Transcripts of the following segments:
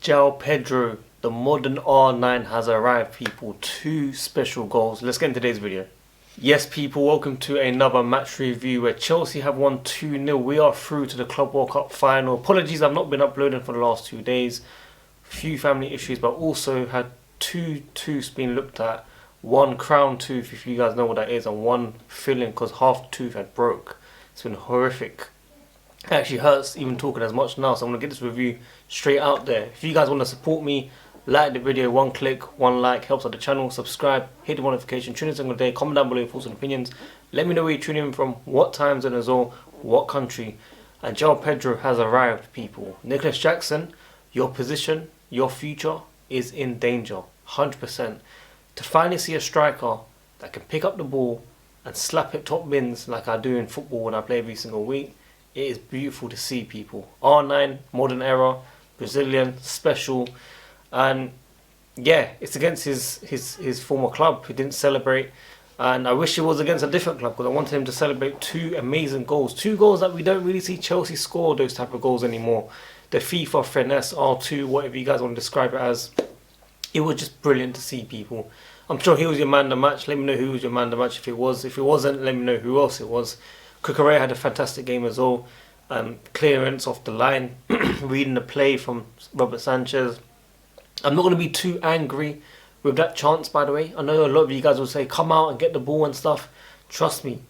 Joao Pedro, the modern R9 has arrived, people. 2 special goals. Let's get into today's video. Yes, people, welcome to another match review where Chelsea have won 2-0. We are through to the Club World Cup final. Apologies, I've not been uploading for the last 2 days. Few family issues, but also had 2 teeth being looked at. 1 crown tooth, if you guys know what that is, and 1 filling because half the tooth had broke. It's been horrific. It actually hurts even talking as much now, so I'm going to get this review straight out there. If you guys want to support me, like the video, 1 click, 1 like, helps out the channel, subscribe, hit the notification, tune in single day, comment down below your thoughts and opinions. Let me know where you're tuning in from, what time zone as well, what country. And Joao Pedro has arrived, people. Nicholas Jackson, your position, your future is in danger, 100%. To finally see a striker that can pick up the ball and slap it top bins like I do in football when I play every single week, it is beautiful to see, people. R9, modern era, Brazilian, special, and yeah, it's against his former club who didn't celebrate, and I wish it was against a different club because I wanted him to celebrate 2 amazing goals. 2 goals that we don't really see Chelsea score those type of goals anymore. The FIFA finesse R2, whatever you guys want to describe it as, it was just brilliant to see, people. I'm sure he was your man of the match. Let me know who was your man of the match if it was. If it wasn't, let me know who else it was. Enquires had a fantastic game as well. Clearance off the line, reading the play from Robert Sanchez. I'm not going to be too angry with that chance, by the way. I know a lot of you guys will say, come out and get the ball and stuff. Trust me,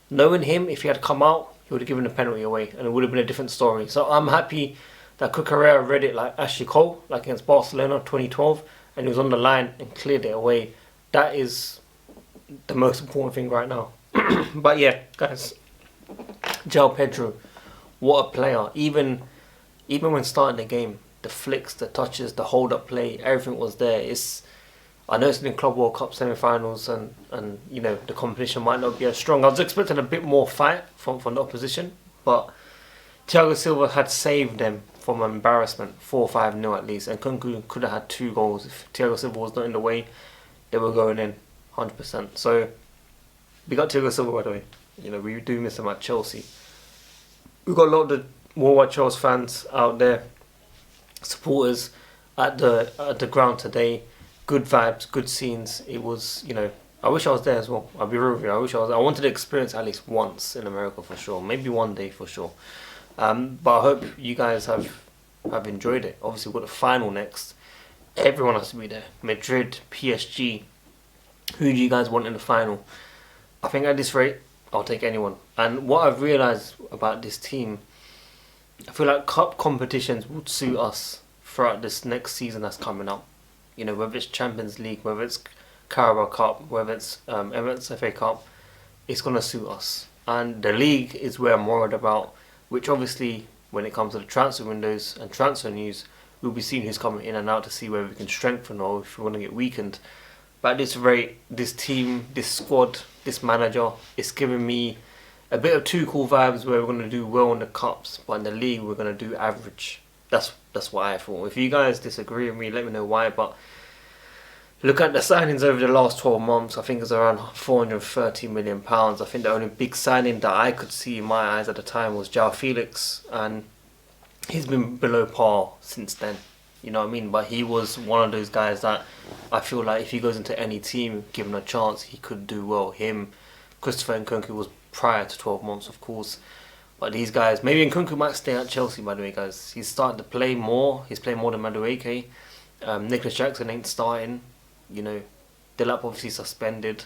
knowing him, if he had come out, he would have given the penalty away and it would have been a different story. So I'm happy that Enquires read it like Ashley Cole, like against Barcelona 2012, and he was on the line and cleared it away. That is the most important thing right now. But yeah, guys, Joao Pedro, what a player. Even when starting the game, the flicks, the touches, the hold-up play, everything was there. I know it's in the Club World Cup semi-finals and you know, the competition might not be as strong. I was expecting a bit more fight from the opposition, but Thiago Silva had saved them from embarrassment, 4-5-0 at least, and Kunku could have had 2 goals. If Thiago Silva was not in the way, they were going in 100%. So we got Thiago Silva, by the way. You know, we do miss him at Chelsea. We've got a lot of the WorldWideChels fans out there, supporters at the ground today. Good vibes, good scenes. It was, you know, I wish I was there as well. I'll be real with you. I wanted to experience at least once in America for sure. Maybe one day for sure. But I hope you guys have enjoyed it. Obviously, we've got the final next. Everyone has to be there. Madrid, PSG. Who do you guys want in the final? I think at this rate, I'll take anyone. And what I've realised about this team, I feel like cup competitions would suit us throughout this next season that's coming up. You know, whether it's Champions League, whether it's Carabao Cup, whether it's Emirates FA Cup, it's going to suit us. And the league is where I'm worried about, which obviously, when it comes to the transfer windows and transfer news, we'll be seeing who's coming in and out to see whether we can strengthen or if we're going to get weakened. But at this rate, this team, this squad, this manager, it's giving me a bit of Tuchel vibes where we're going to do well in the cups, but in the league we're going to do average. That's what I thought. If you guys disagree with me, let me know why. But look at the signings over the last 12 months. I think it's around £430 million. I think the only big signing that I could see in my eyes at the time was Joao Felix, and he's been below par since then. You know what I mean? But he was one of those guys that I feel like if he goes into any team, given a chance, he could do well. Him, Christopher Nkunku was prior to 12 months, of course. But these guys, maybe Nkunku might stay at Chelsea, by the way, guys. He's starting to play more. He's playing more than Madueke. Nicholas Jackson ain't starting. You know, Delap obviously suspended.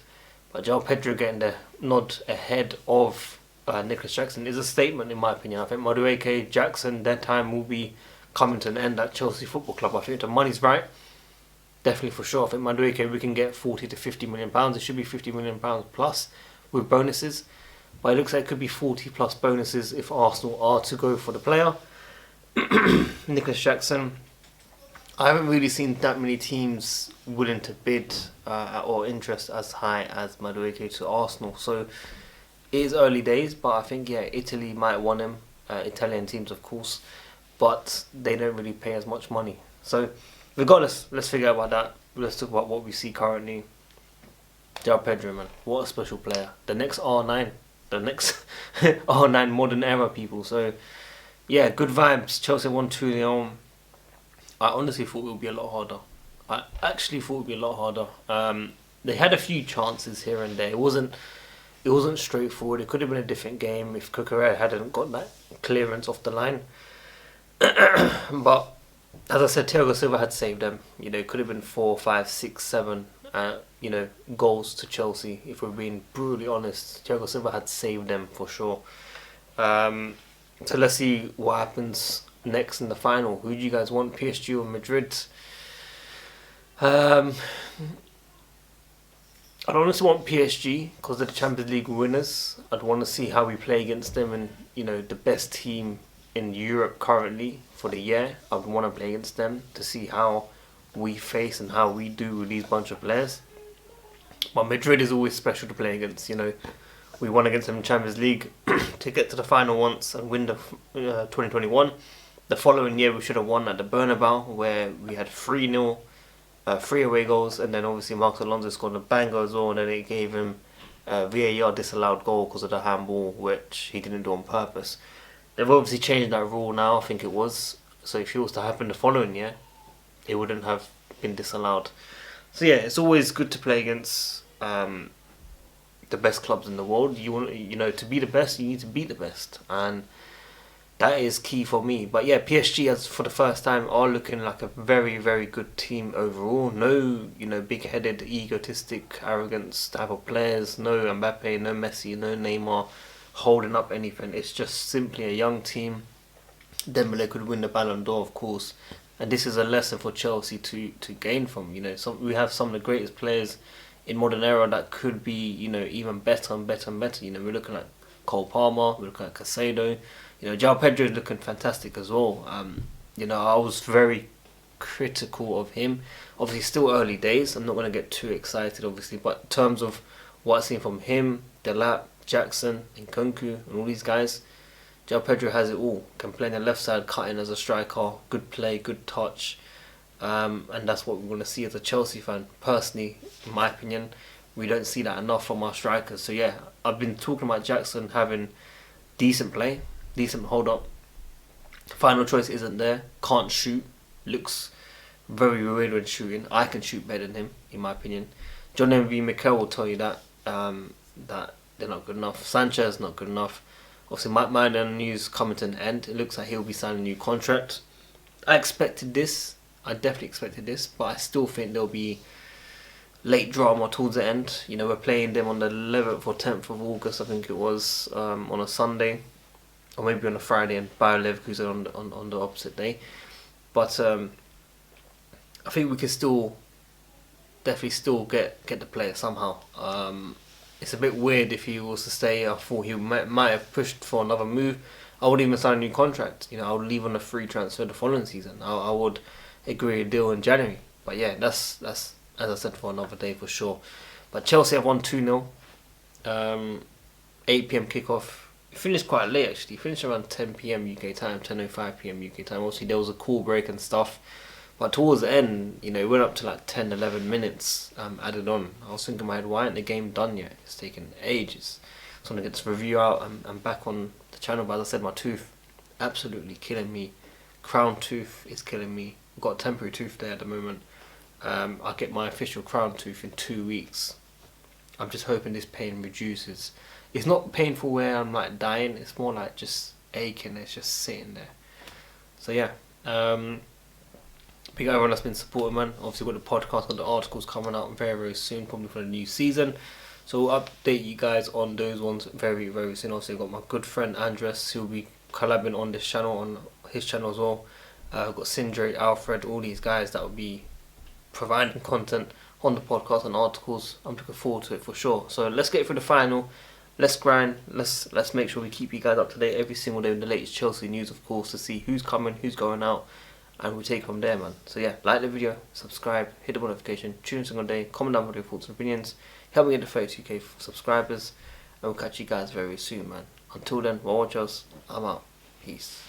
But Joao Pedro getting the nod ahead of Nicholas Jackson is a statement, in my opinion. I think Madueke, Jackson, their time will be coming to an end at Chelsea Football Club. I think the money's right, definitely for sure. I think Madueke, we can get 40 to 50 million pounds. It should be 50 million pounds plus with bonuses, but it looks like it could be 40 plus bonuses if Arsenal are to go for the player. Nicholas Jackson, I haven't really seen that many teams willing to bid or interest as high as Madueke to Arsenal, so it is early days. But I think, yeah, Italy might want him, Italian teams of course, but they don't really pay as much money. So regardless, let's figure out about that. Let's talk about what we see currently. Joao Pedro, man, what a special player. The next R9, the next R9 modern era, people. So yeah, good vibes. Chelsea won 2-0. I honestly thought it would be a lot harder. I actually thought it would be a lot harder. They had a few chances here and there. It wasn't straightforward. It could have been a different game if Cucurella hadn't got that clearance off the line. But as I said, Thiago Silva had saved them. It could have been 4, 5, 6, 7. Goals to Chelsea. If we're being brutally honest, Thiago Silva had saved them for sure. So let's see what happens next in the final. Who do you guys want, PSG or Madrid? I'd honestly want PSG because they're the Champions League winners. I'd want to see how we play against them and the best team in Europe currently for the year. I'd want to play against them to see how we face and how we do with these bunch of players. But Madrid is always special to play against. We won against them in Champions League to get to the final once and win the 2021. The following year we should have won at the Bernabeu where we had 3-0, 3 away goals, and then obviously Marcos Alonso scored a banger as well, and then it gave him a VAR disallowed goal because of the handball, which he didn't do on purpose. They've obviously changed that rule now, I think it was. So if it was to happen the following year, it wouldn't have been disallowed. So yeah, it's always good to play against the best clubs in the world. You want, to be the best, you need to beat the best, and that is key for me. But yeah, PSG as for the first time are looking like a very, very good team overall. No, big-headed, egotistic, arrogance type of players. No Mbappe, no Messi, no Neymar holding up anything. It's just simply a young team. Dembele could win the Ballon d'Or, of course, and this is a lesson for Chelsea to gain from. We have some of the greatest players in modern era that could be, even better and better and better. We're looking at Cole Palmer, we're looking at Casado. Joao Pedro is looking fantastic as well. I was very critical of him. Obviously, still early days. I'm not going to get too excited, obviously. But in terms of what I've seen from him, Delap, Jackson, Nkunku, and all these guys, Joao Pedro has it all. Can play on the left side, cutting as a striker. Good play, good touch. And that's what we're going to see as a Chelsea fan. Personally, in my opinion, we don't see that enough from our strikers. So yeah, I've been talking about Jackson having decent play, decent hold up. Final choice isn't there. Can't shoot. Looks very weird when shooting. I can shoot better than him, in my opinion. John M.V. Mikel will tell you that that they're not good enough. Sanchez not good enough. Obviously, Mike Maiden news coming to an end. It looks like he'll be signing a new contract. I expected this. I definitely expected this, but I still think there'll be late drama towards the end. We're playing them on the 11th or 10th of August, I think it was, on a Sunday, or maybe on a Friday, and Bayer Leverkusen on the opposite day. But I think we can definitely still get the player somehow. It's a bit weird if he was to stay. I thought he might have pushed for another move. I wouldn't even sign a new contract. I would leave on a free transfer the following season. I would agree a deal in January. But yeah, that's as I said, for another day for sure. But Chelsea have won 2-0. 8 PM kickoff. It finished quite late actually. It finished around 10 PM UK time, 10:05 PM UK time. Obviously there was a cool break and stuff. But towards the end, it went up to like 10, 11 minutes added on. I was thinking in my head, why ain't the game done yet? It's taken ages. So I'm going to get this review out. I'm back on the channel, but as I said, my tooth absolutely killing me. Crown tooth is killing me. I've got a temporary tooth there at the moment. I'll get my official crown tooth in 2 weeks. I'm just hoping this pain reduces. It's not painful where I'm like dying. It's more like just aching. It's just sitting there. So yeah. Big everyone that's been supporting, man. Obviously got the podcast, got the articles coming out very, very soon, probably for the new season. So I'll update you guys on those ones very, very soon. Also I've got my good friend Andres, who'll be collabing on this channel, on his channel as well. I've got Sindre, Alfred, all these guys that will be providing content on the podcast and articles. I'm looking forward to it for sure. So let's get through the final. Let's grind. Let's make sure we keep you guys up to date every single day with the latest Chelsea news, of course, to see who's coming, who's going out, and we'll take from there, man. So yeah, like the video, subscribe, hit the notification, tune in single day, comment down with your thoughts and opinions, help me get to 32k subscribers, and we'll catch you guys very soon, man. Until then, WorldWideChels, I'm out. Peace.